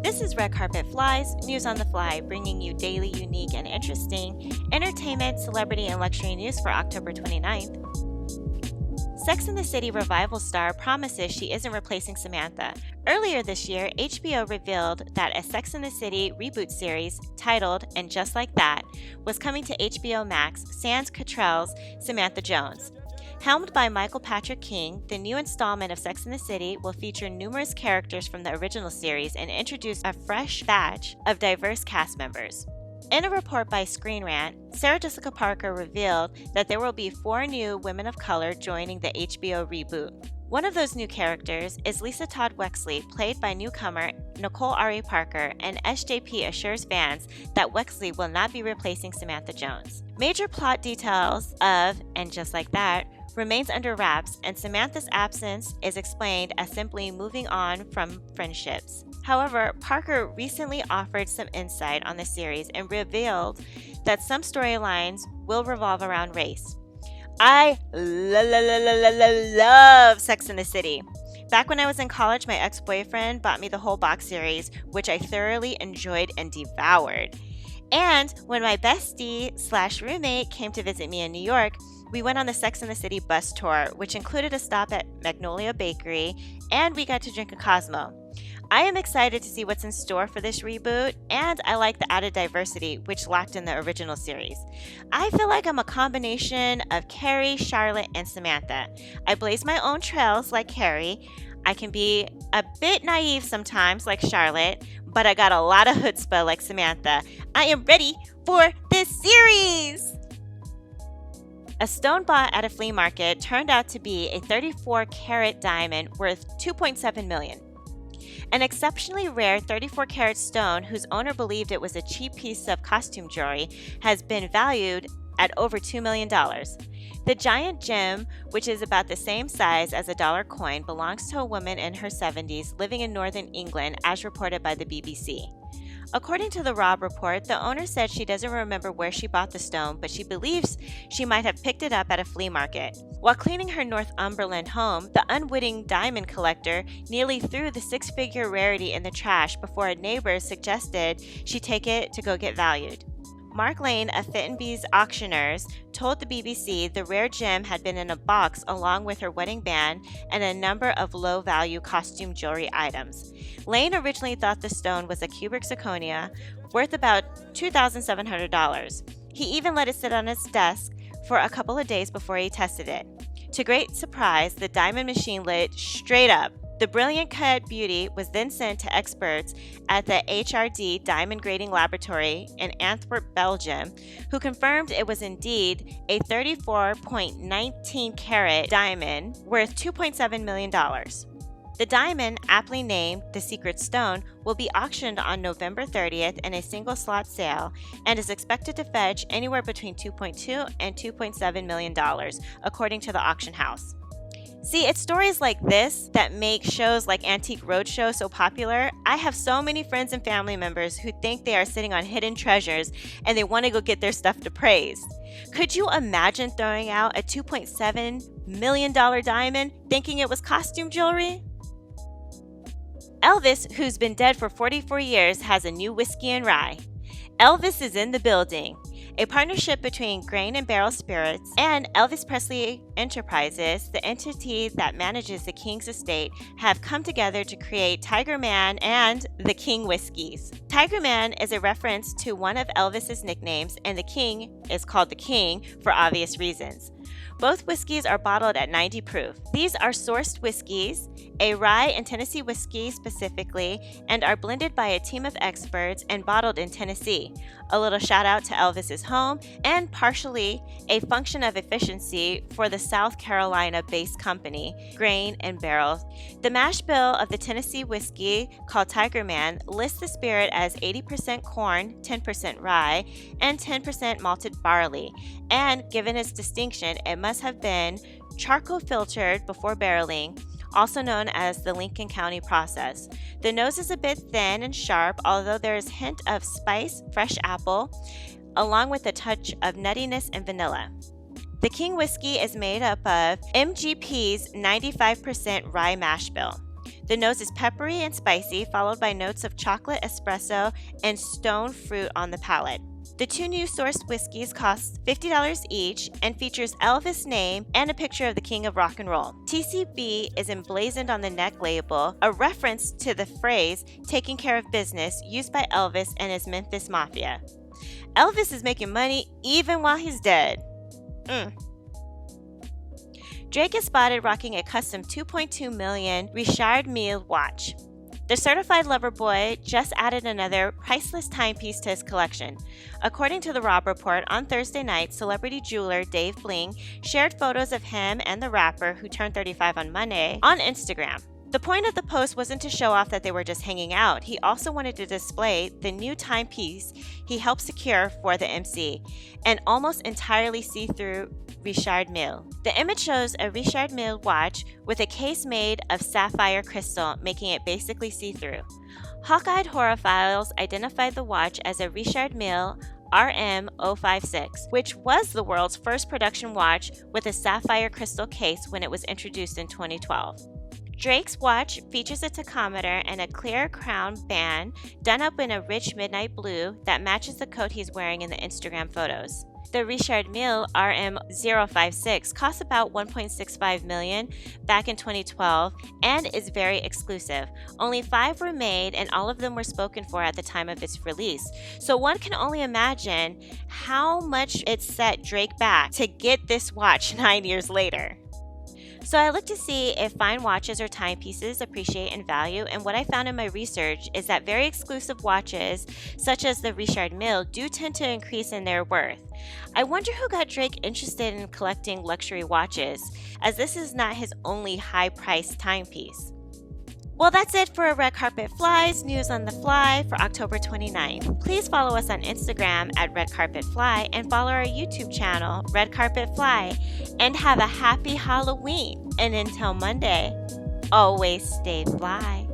This is Red Carpet Flies, news on the fly, bringing you daily, unique, and interesting entertainment, celebrity, and luxury news for October 29th. Sex and the City revival star promises she isn't replacing Samantha. Earlier this year, HBO revealed that a Sex and the City reboot series titled And Just Like That was coming to HBO Max sans Cottrell's Samantha Jones. Helmed by Michael Patrick King, the new installment of Sex and the City will feature numerous characters from the original series and introduce a fresh batch of diverse cast members. In a report by Screen Rant, Sarah Jessica Parker revealed that there will be 4 new women of color joining the HBO reboot. One of those new characters is Lisa Todd Wexley, played by newcomer Nicole Ari Parker, and SJP assures fans that Wexley will not be replacing Samantha Jones. Major plot details of And Just Like That remains under wraps, and Samantha's absence is explained as simply moving on from friendships. However, Parker recently offered some insight on the series and revealed that some storylines will revolve around race. I love Sex and the City. Back when I was in college, my ex-boyfriend bought me the whole box series, which I thoroughly enjoyed and devoured. And when my bestie/roommate came to visit me in New York, we went on the Sex and the City bus tour, which included a stop at Magnolia Bakery, and we got to drink a Cosmo. I am excited to see what's in store for this reboot, and I like the added diversity which lacked in the original series. I feel like I'm a combination of Carrie, Charlotte, and Samantha. I blaze my own trails like Carrie. I can be a bit naive sometimes like Charlotte, but I got a lot of chutzpah like Samantha. I am ready for this series! A stone bought at a flea market turned out to be a 34-carat diamond worth $2.7 million. An exceptionally rare 34-carat stone whose owner believed it was a cheap piece of costume jewelry has been valued at over $2 million. The giant gem, which is about the same size as a dollar coin, belongs to a woman in her 70s living in northern England, as reported by the BBC. According to the Rob report, the owner said she doesn't remember where she bought the stone, but she believes she might have picked it up at a flea market. While cleaning her Northumberland home, the unwitting diamond collector nearly threw the 6-figure rarity in the trash before a neighbor suggested she take it to go get valued. Mark Lane of Fittonby's Auctioneers told the BBC the rare gem had been in a box along with her wedding band and a number of low-value costume jewelry items. Lane originally thought the stone was a cubic zirconia worth about $2,700. He even let it sit on his desk for a couple of days before he tested it. To great surprise, the diamond machine lit straight up. The brilliant cut beauty was then sent to experts at the HRD Diamond Grading Laboratory in Antwerp, Belgium, who confirmed it was indeed a 34.19-carat diamond worth $2.7 million. The diamond, aptly named the Secret Stone, will be auctioned on November 30th in a single-slot sale and is expected to fetch anywhere between $2.2 and $2.7 million, according to the auction house. See, it's stories like this that make shows like Antique Roadshow so popular. I have so many friends and family members who think they are sitting on hidden treasures and they want to go get their stuff to praise. Could you imagine throwing out a $2.7 million diamond thinking it was costume jewelry? Elvis, who's been dead for 44 years, has a new whiskey and rye. Elvis is in the building. A partnership between Grain and Barrel Spirits and Elvis Presley Enterprises, the entity that manages the King's estate, have come together to create Tiger Man and the King Whiskeys. Tiger Man is a reference to one of Elvis's nicknames, and the King is called the King for obvious reasons. Both whiskeys are bottled at 90 proof. These are sourced whiskeys, a rye and Tennessee whiskey specifically, and are blended by a team of experts and bottled in Tennessee. A little shout out to Elvis's home, and partially a function of efficiency for the South Carolina-based company, Grain and Barrel. The mash bill of the Tennessee whiskey, called Tiger Man, lists the spirit as 80% corn, 10% rye, and 10% malted barley. And given its distinction, it must have been charcoal filtered before barreling, also known as the Lincoln County process. The nose is a bit thin and sharp, although there is a hint of spice, fresh apple, along with a touch of nuttiness and vanilla. The King Whiskey is made up of MGP's 95% rye mash bill. The nose is peppery and spicy, followed by notes of chocolate, espresso, and stone fruit on the palate. The two new sourced whiskeys cost $50 each and features Elvis' name and a picture of the king of rock and roll. TCB is emblazoned on the neck label, a reference to the phrase taking care of business used by Elvis and his Memphis Mafia. Elvis is making money even while he's dead. Drake is spotted rocking a custom $2.2 million Richard Mille watch. The certified lover boy just added another priceless timepiece to his collection. According to the Rob Report, on Thursday night, celebrity jeweler Dave Bling shared photos of him and the rapper, who turned 35 on Monday, on Instagram. The point of the post wasn't to show off that they were just hanging out. He also wanted to display the new timepiece he helped secure for the MC, an almost entirely see-through Richard Mille. The image shows a Richard Mille watch with a case made of sapphire crystal, making it basically see-through. Hawk-eyed horophiles identified the watch as a Richard Mille RM056, which was the world's first production watch with a sapphire crystal case when it was introduced in 2012. Drake's watch features a tachometer and a clear crown band done up in a rich midnight blue that matches the coat he's wearing in the Instagram photos. The Richard Mille RM056 cost about $1.65 million back in 2012 and is very exclusive. Only 5 were made and all of them were spoken for at the time of its release. So one can only imagine how much it set Drake back to get this watch 9 years later. So I looked to see if fine watches or timepieces appreciate in value, and what I found in my research is that very exclusive watches, such as the Richard Mille, do tend to increase in their worth. I wonder who got Drake interested in collecting luxury watches, as this is not his only high-priced timepiece. Well, that's it for Red Carpet Fly's News on the Fly for October 29th. Please follow us on Instagram at Red Carpet Fly and follow our YouTube channel, Red Carpet Fly, and have a happy Halloween. And until Monday, always stay fly.